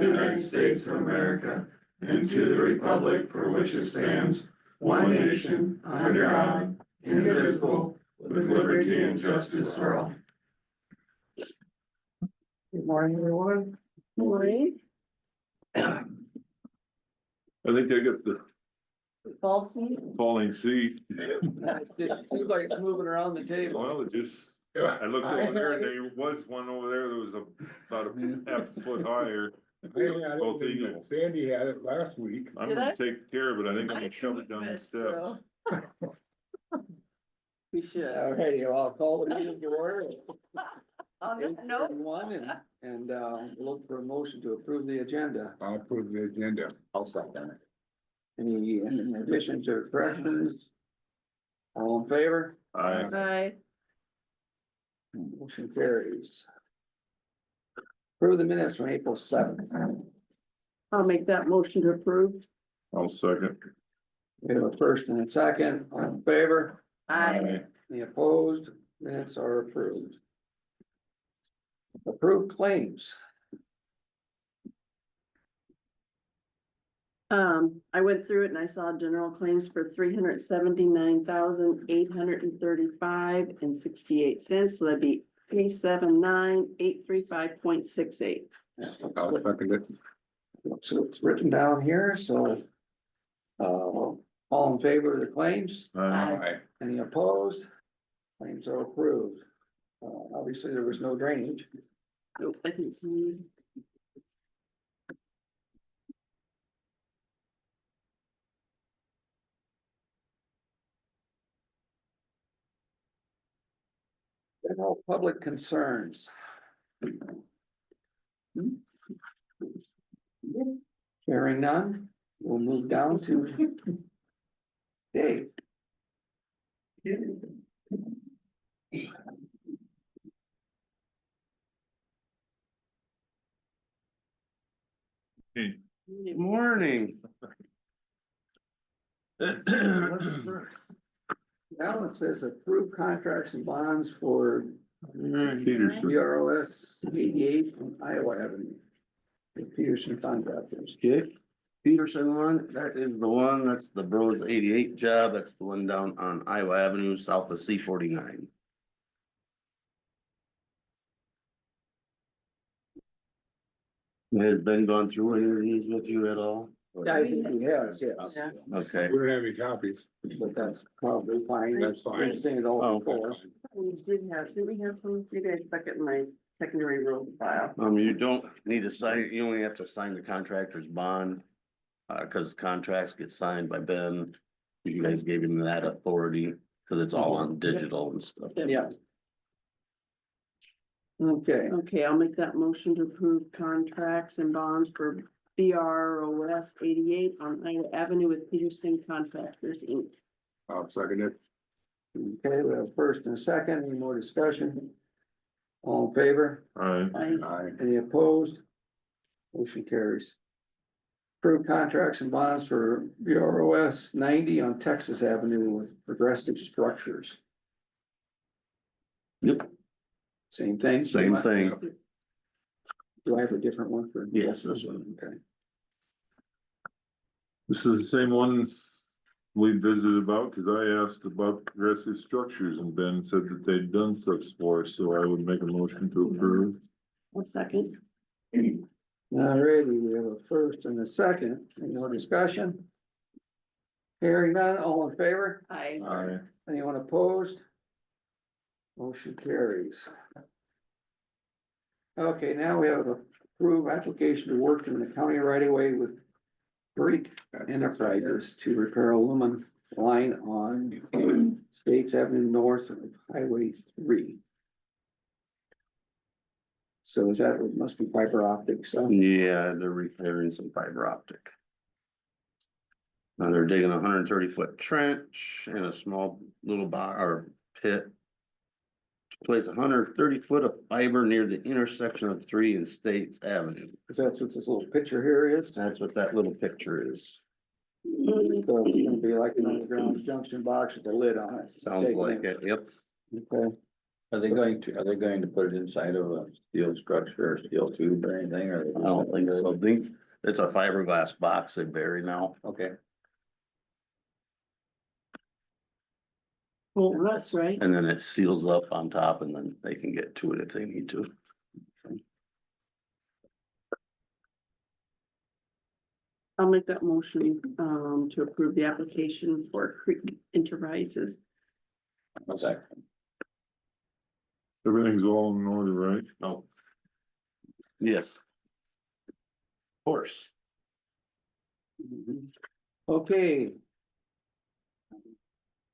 the United States of America, and to the republic for which it stands, one nation, under God, indivisible, with liberty and justice for all. Good morning, everyone. Morning. I think I got the Fall seat. falling seat. It seems like it's moving around the table. Well, it just, I looked over there and there was one over there that was about a half a foot higher. Both eagles. Sandy had it last week. I'm Did I? gonna take care of it. I think I'm gonna shove it down the steps. We should. Alrighty, well, I'll call the meeting to order. On that note, 8:31, and look for a motion to approve the agenda. I'll approve the agenda. I'll second it. Any additions or corrections? All in favor? I, Motion carries. Approve the minutes from April 7th. I'll make that motion to approve. I'll second. We have a first and a second. All in favor? I, Any opposed? Minutes are approved. Approved claims. I went through it and I saw general claims for $379,835.68. So that'd be 379,835.68. I'll second it. So it's written down here, so. All in favor of the claims? Aye. Any opposed? Claims are approved. Obviously, there was no drainage. Nope, I didn't see. General public concerns. Hearing none, we'll move down to Dave. Morning. Now it says approved contracts and bonds for Peterson. BROS 88 from Iowa Avenue. The Peterson contractors. Okay, Peterson one, that is the one, that's the Bros 88 job, that's the one down on Iowa Avenue, south of C-49. Has Ben gone through any of these with you at all? Yeah, I think he has, yes, Yeah. Okay, We don't have any copies. but that's probably fine. That's fine. We've seen it all Oh. before. We didn't we have some, maybe I stuck it in my secondary road file. you don't need to sign, you only have to sign the contractor's bond. Cause contracts get signed by Ben, you guys gave him that authority, cause it's all on digital and stuff. Yeah. Okay, Okay, I'll make that motion to approve contracts and bonds for BROS 88 on Iowa Avenue with Peterson Contractors, Inc. I'll second it. okay, we have first and a second, any more discussion? All in favor? Aye. Aye. Any opposed? Motion carries. Approved contracts and bonds for BROS 90 on Texas Avenue with Progressive Structures. Yep, Same thing? same thing. Do I have a different one for? Yes, this one. Okay. This is the same one we visited about, cause I asked about progressive structures and Ben said that they'd done stuff for us, so I would make a motion to approve. 1 second. Alrighty, we have a first and a second, any more discussion? Hearing none, all in favor? I, Aye. Anyone opposed? Motion carries. Okay, now we have a approved application to work in the county right away with Greek Enterprises to repair aluminum line on States Avenue North of Highway 3. So is that, it must be fiber optic, so. Yeah, they're repairing some fiber optic. Now they're digging a 130-foot trench and a small little or pit. To place 130 foot of fiber near the intersection of 3 and States Avenue. Cause that's what this little picture here is. That's what that little picture is. So it's gonna be like an underground junction box with a lid on it. Sounds like it, yep. Okay. Are they going to put it inside of a steel structure or steel tube or anything, or? I don't think so. I think it's a fiberglass box they bury now. Okay, Won't rust, right? And then it seals up on top and then they can get to it if they need to. I'll make that motion, to approve the application for Creek Enterprises. okay. Everything's all in order, right? No. Yes. Of course. Okay.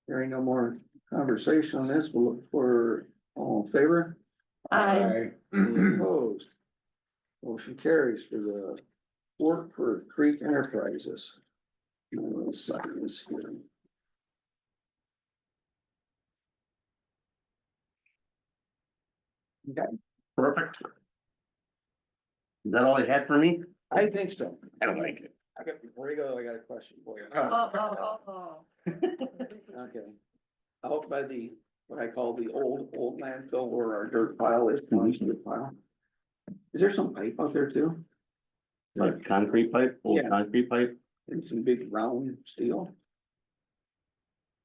Hearing no more conversation on this, we'll look for all in favor. Aye. Any opposed? Motion carries for the work for Creek Enterprises. Sign this here. Perfect. Is that all you had for me? I think so. I don't like it. I got, before you go, I got a question for you. Okay. Out by the, what I call the old landfill where our dirt pile is, dirt pile. Is there some pipe out there too? Like concrete pipe, old Yeah. concrete pipe? And some big round steel?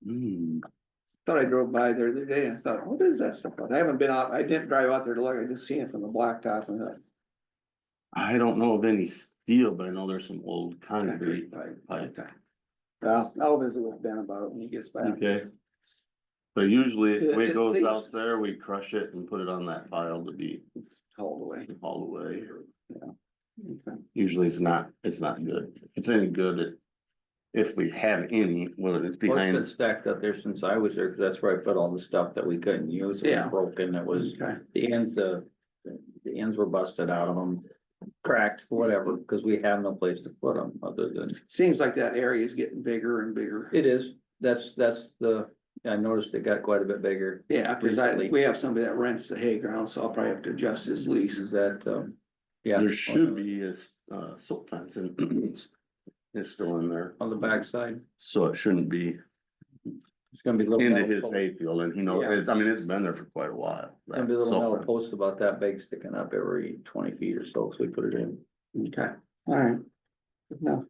Hmm, Thought I drove by there the other day and I thought, what is that stuff? I haven't been out, I didn't drive out there to look, I just seen it from the blacktop and thought. I don't know of any steel, but I know there's some old concrete Pipe. pipe. Well, I'll visit with Ben about it when he gets back. Okay. But usually, when It it goes leaks. out there, we crush it and put it on that pile to be All the way. hauled away. Okay. Usually it's not good. If it's any good, if we have any, well, it's Well, it's behind. been stacked up there since I was there, cause that's where I put all the stuff that we couldn't use, it Yeah. was broken, it was, Okay. the ends were busted out of them. Cracked, whatever, cause we have no place to put them other than, Seems like that area is getting bigger and bigger. it is, that's I noticed it got quite a bit bigger. Yeah, cause Recently. we have somebody that rents the hay ground, so I'll probably have to adjust his lease. Is that, yeah. There should be a silt fence and it's still in there, On the backside, so it shouldn't be it's gonna be a little. into metal his post- hayfield and he knows, Yeah. it's, I mean, it's been there for quite a while. It's gonna be a that little silt metal fence. post about that big sticking up every 20 feet or so, so we put it in. Okay, all right. No,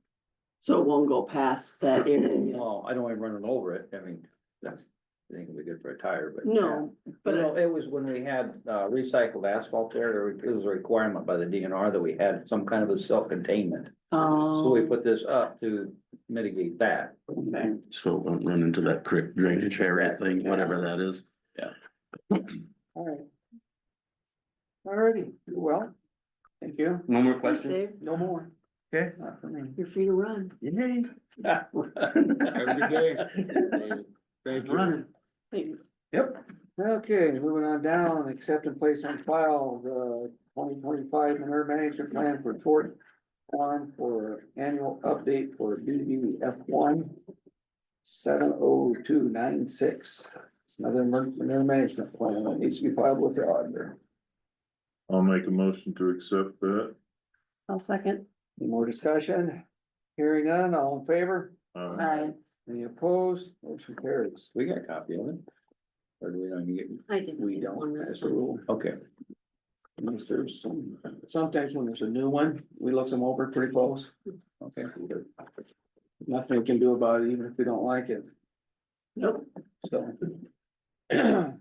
So it won't go past that area. Well, I don't want to run it over it, I mean, that's, I think it'd be good for a tire, but. No, But but no, it was when we had recycled asphalt there, it was a requirement by the DNR that we had some kind of a self-containment. So we put this up to mitigate that. okay. So it won't run into that creek drainage area thing, whatever that is. All right. Alrighty, well, thank you. No more Thanks, questions? Dave. No more. Okay. Not for me. You're free to run. Yay. Have a good day. Thank you. Running. Thanks. Yep. Okay, moving on down, accept and place on file the 2025 manure management plan for Fort Farm for annual update for BBF1 70296. It's another manure management plan that needs to be filed with the auditor. I'll make a motion to accept that. I'll second. Any more discussion? Hearing none, all in favor? Aye. Any opposed? Motion carries. We got a copy of it. Or do we not get? I didn't. We get one don't, this as a one. rule. Okay, Unless there's some, sometimes when there's a new one, we look them over pretty close. okay. Nothing we can do about it, even if we don't like it, Nope. so. The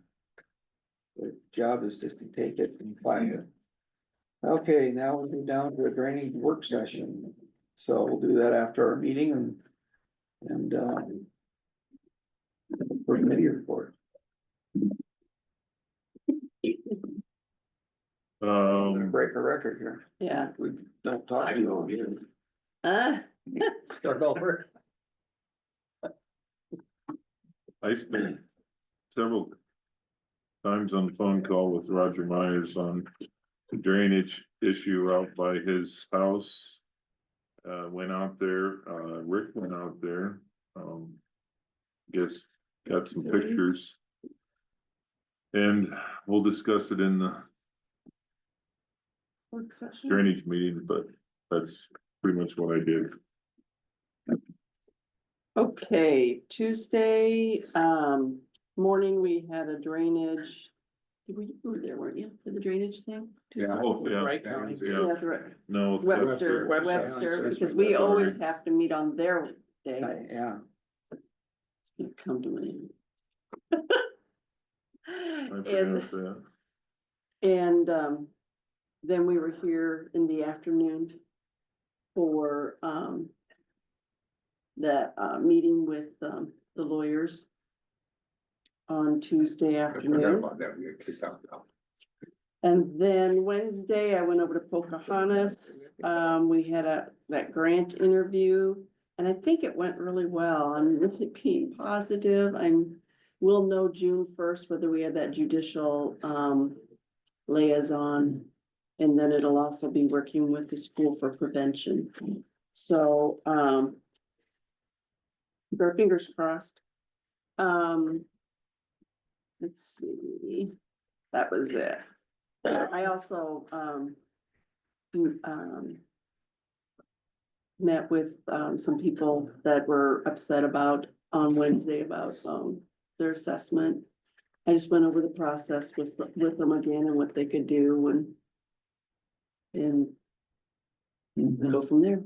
job is just to take it and find it. Okay, now we'll go down to a drainage work session. So we'll do that after our meeting and for committee report. Break a record here. Yeah. We don't talk to you again. Start over. I spent several times on the phone call with Roger Myers on the drainage issue out by his house. Went out there, Rick went out there, guess got some pictures. And we'll discuss it in the Work session. drainage meeting, but that's pretty much what I did. Okay, Tuesday, morning, we had a drainage you were there, weren't you, for the drainage thing? Yeah. Oh, yeah, Right County. yeah, Yeah, right. no. Webster, Webster. because we always have to meet on their day. Yeah, It's gonna come to an I end. forgot that. And then we were here in the afternoon for that meeting with the lawyers on Tuesday I forgot afternoon. about that, we got kicked out now. And then Wednesday, I went over to Pocahontas. We had that grant interview, and I think it went really well. I'm really being positive. we'll know June 1st whether we have that judicial liaison. And then it'll also be working with the school for prevention. So, keep our fingers crossed. Let's see, that was it. I also, met with, some people that were upset about, on Wednesday about, their assessment. I just went over the process with them again and what they could do and go from there.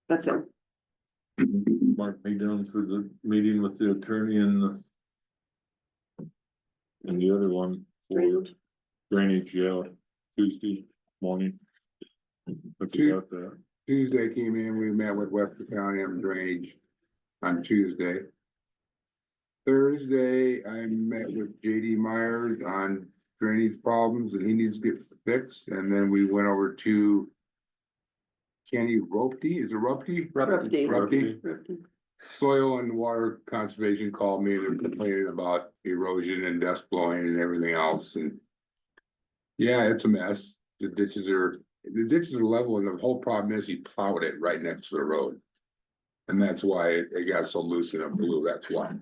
That's it. Mark me down for the meeting with the attorney and the other one for drainage, yeah, Tuesday morning. I forgot that. Tuesday came in, we met with Webster County on drainage on Tuesday. Thursday, I met with JD Myers on drainage problems that he needs to get fixed, and then we went over to Kenny Ropke, is it Ropke? Rupke. Soil and Water Conservation called me and complaining about erosion and dust blowing and everything else, and yeah, it's a mess. The ditches are level, and the whole problem is he plowed it right next to the road. And that's why it got so loose and blue, that's why.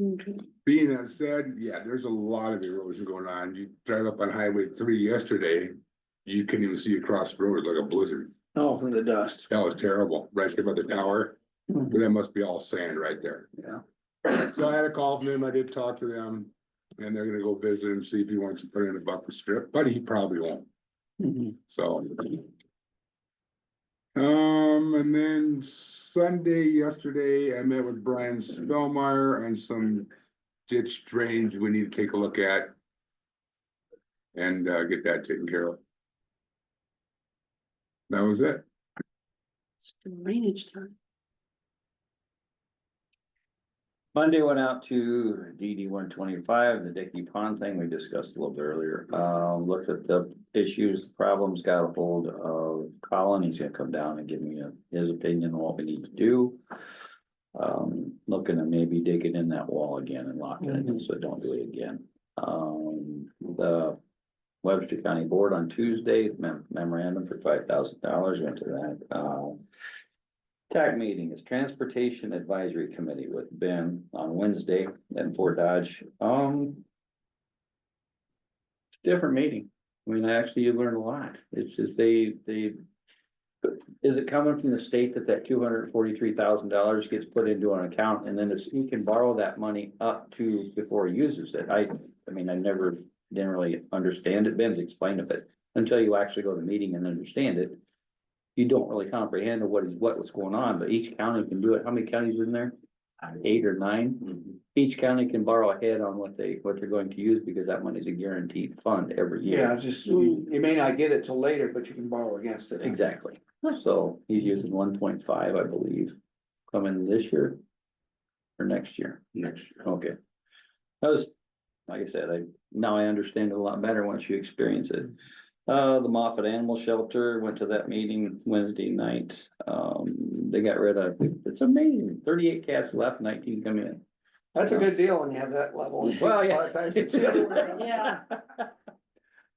Okay. Being that said, yeah, there's a lot of erosion going on. You drive up on Highway 3 yesterday, you couldn't even see across the road, it's like a blizzard. oh, from the dust. That was terrible, right there by the tower, Mhm. but that must be all sand right there. Yeah. So I had a call from him, I did talk to them, and they're gonna go visit him, see if he wants to put in a buffer strip, but he probably won't, Mhm. so. And then yesterday, I met with Brian Spellmeyer on some ditch drainage we need to take a look at. And get that taken care of. That was it. It's drainage time. Monday went out to DD 125, the Dickey Pond thing we discussed a little bit earlier. Looked at the issues, problems, got a hold of Colin. He's gonna come down and give me his opinion on what we need to do. Looking at maybe digging in that wall again and locking it in, so don't do it again. The Webster County Board on Tuesday, memorandum for $5,000, went to that. TAC meeting is Transportation Advisory Committee with Ben on Wednesday in Fort Dodge. Different meeting. I mean, actually, you learn a lot. It's just is it coming from the state that $243,000 gets put into an account, and then he can borrow that money up to before he uses it? I mean, didn't really understand it. Ben's explained it, but until you actually go to the meeting and understand it, you don't really comprehend what was going on, but each county can do it. How many counties in there? 8 or 9. Each county can borrow ahead on what they're going to use, because that money is a guaranteed fund every year. Yeah, just, you may not get it till later, but you can borrow against it. Exactly. So he's using 1.5, I believe, coming this year or next year. Next year. Okay. That was, like I said, now I understand it a lot better once you experience it. The Moffett Animal Shelter, went to that meeting Wednesday night. They got rid of, it's amazing, 38 cats left, 19 come in. That's a good deal when you have that level. Well, yeah. A lot of times it's the other way around. Yeah.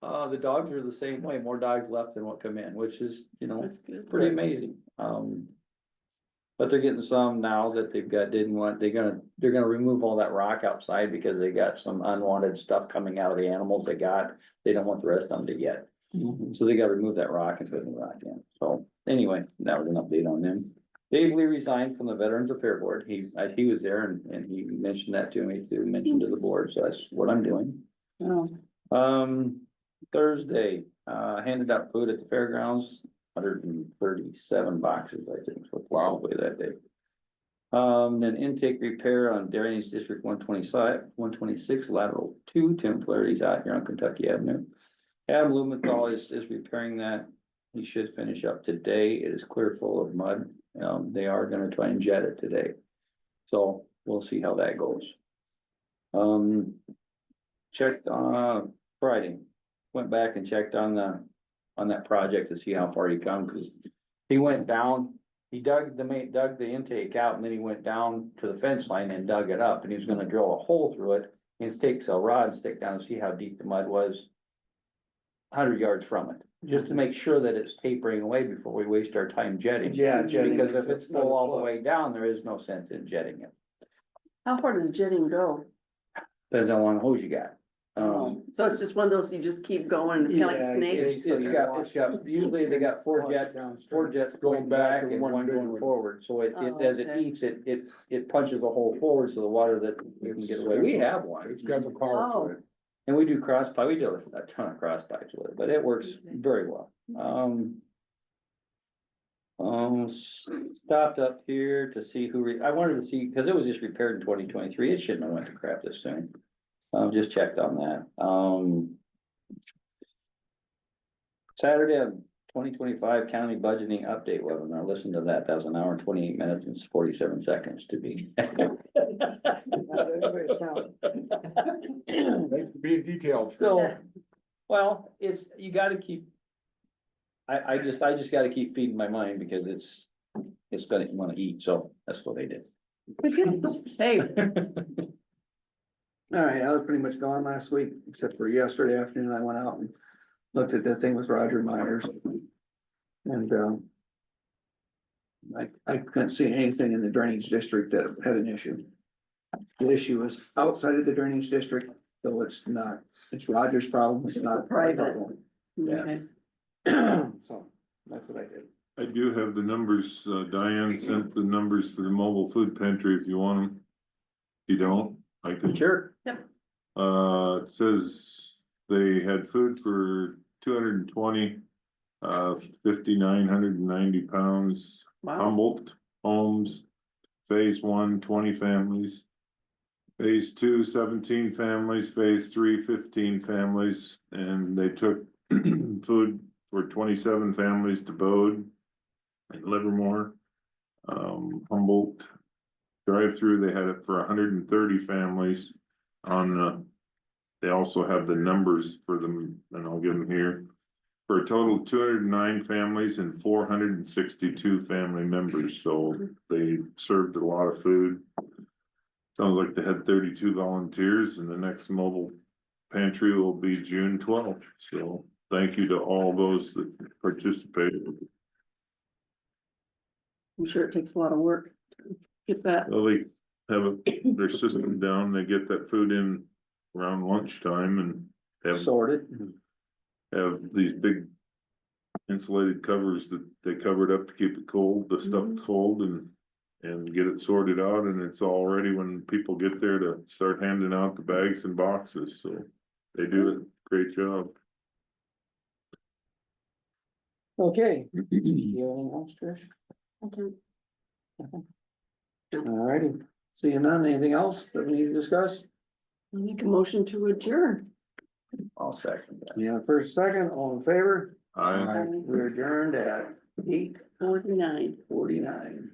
The dogs are the same way, more dogs left than what come in, which is, That's good. pretty amazing. But they're getting some now that they're gonna remove all that rock outside, because they got some unwanted stuff coming out of the animals they got. They don't want the rest of them to get. Mhm. So they gotta remove that rock and put the rock in. So anyway, that was an update on them. Dave Lee resigned from the Veterans Affairs Board. He was there and he mentioned that to me to mention to the board, so that's what I'm doing. Oh, Thursday, handed out food at the fairgrounds, 137 boxes, I think, was probably that day. Then intake repair on Drainage District 126 lateral 2, Tim Flaherty's out here on Kentucky Avenue. Adam Lumenthal is repairing that. He should finish up today. It is clear full of mud. They are gonna try and jet it today. So we'll see how that goes. Checked on Friday, went back and checked on that project to see how far he come, because he went down, he dug the intake out, and then he went down to the fence line and dug it up, and he was gonna drill a hole through it and take a rod and stick down and see how deep the mud was. 100 yards from it, just to make sure that it's tapering away before we waste our time jetting. Yeah, jetting. Because if it's full all the way down, there is no sense in jetting it. how far does jetting go? Depends on how long hose you got. So it's just one of those, you just keep going, it's kind of like a Yeah, snake? It's got, usually they got four jets going back and one going forward, so it, Oh, as it okay. eats, it punches the hole forward, so the water that we can get away, we have one. It's got the power Oh. to it. And we do cross pipe, we do a ton of cross pipes with it, but it works very well. Stopped up here to see I wanted to see, cause it was just repaired in 2023, it shouldn't have went to crap this soon. Just checked on that, Saturday of 2025 county budgeting update webinar, listen to that, that was an hour and 28 minutes and 47 seconds to be. Thanks for being detailed. So, well, you gotta keep. I just gotta keep feeding my mind because it's gonna wanna eat, so that's what they did. Hey, All right, I was pretty much gone last week, except for yesterday afternoon, I went out and looked at that thing with Roger Myers. And, I couldn't see anything in the drainage district that had an issue. The issue is outside of the drainage district, so it's not, it's Roger's problem, it's not. Private. Yeah. okay, So, that's what I did. I do have the numbers, Diane sent the numbers for the mobile food pantry if you want them. If you don't, I can. Sure. It says they had food for 220, 5,990 pounds. wow, Humboldt homes, phase 1, 20 families. Phase 2, 17 families, phase 3, 15 families, and they took food for 27 families to Bode and Livermore. Humboldt drive-through, they had it for 130 families on, they also have the numbers for them, and I'll give them here. For a total of 209 families and 462 family members, so they served a lot of food. Sounds like they had 32 volunteers, and the next mobile pantry will be June 12th, so thank you to all those that participated. I'm sure it takes a lot of work to get that. Well, they have their system down, they get that food in around lunchtime and have Sorted. these big insulated covers that they covered up to keep it cold, the stuff cold, and get it sorted out, and it's all ready when people get there to start handing out the bags and boxes, so they do a great job. Okay. You have anything else, Trish? Okay. All righty. Seeing none, anything else that we need to discuss? I'll make a motion to adjourn. I'll second that. Yeah, first, second, all in favor? I We're adjourned at 49. 8:49.